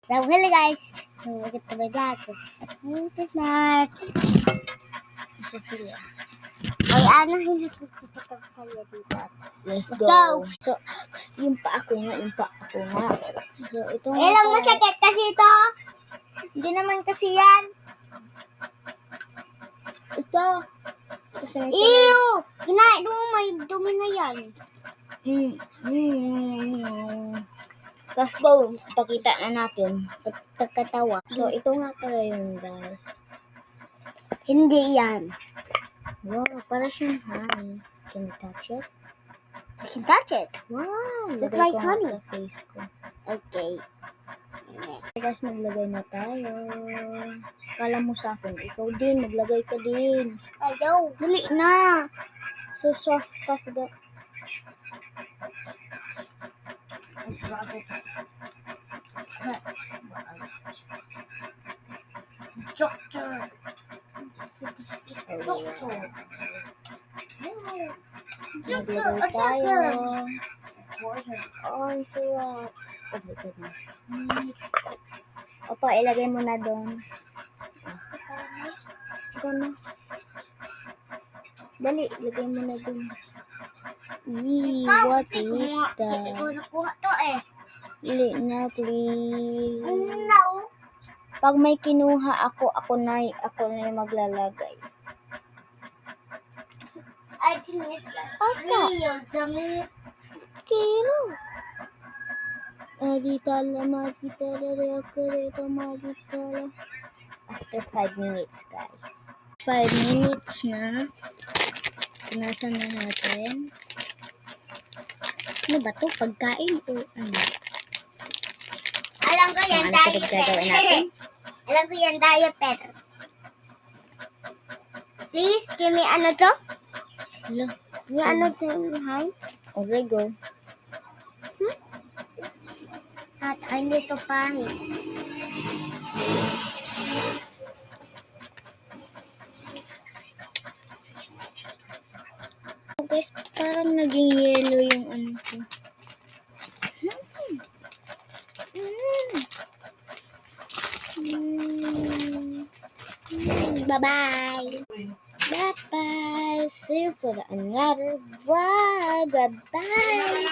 So, hello guys. So, welcome to my vlog. This is Mark. Sophia. Ay, hinatagpapit ako sa iyo dito. Let's go. So, yung pa ako nga. So, ito nga. Ilang masakit kasi ito? Hindi naman kasi yan. Ito. Ew! Kinain mo, may dumi na yan. Let's go. Pakita na natin. Pagkatawa. So, ito nga pala yun, guys. Hindi yan. Wow, para siyang honey. Can you touch it? I can touch it. Wow. Look like honey. Sa face ko. Okay. Guys, maglagay na tayo. Kala mo sa akin, ikaw din, maglagay ka din. Ayaw. Dali na. So soft kasi da. Doctor. Maglagay tayo. Oh, ang sarap. Oh my goodness. Opo, ilagay mo na doon. Ito na. Dali, ilagay mo na doon. Eee, what is that? Ikaw nakuha to eh. Dali na, please. No. Pag may kinuha ako na yung maglalagay. I think it's real, Jami. Kino? Maditala. After 5 minutes, guys. 5 minutes na. Punasan na natin. Ano ba to? Pagkain o ano? Alam ko yan, diaper. Alam ko yan, diaper. Please, give me ano to? Hello? Yung ano to? Hi? Orego. At hindi to pahit. Guys, parang naging yellow yung ano ko. Bye-bye. Bye-bye. See you for another vlog. Bye-bye.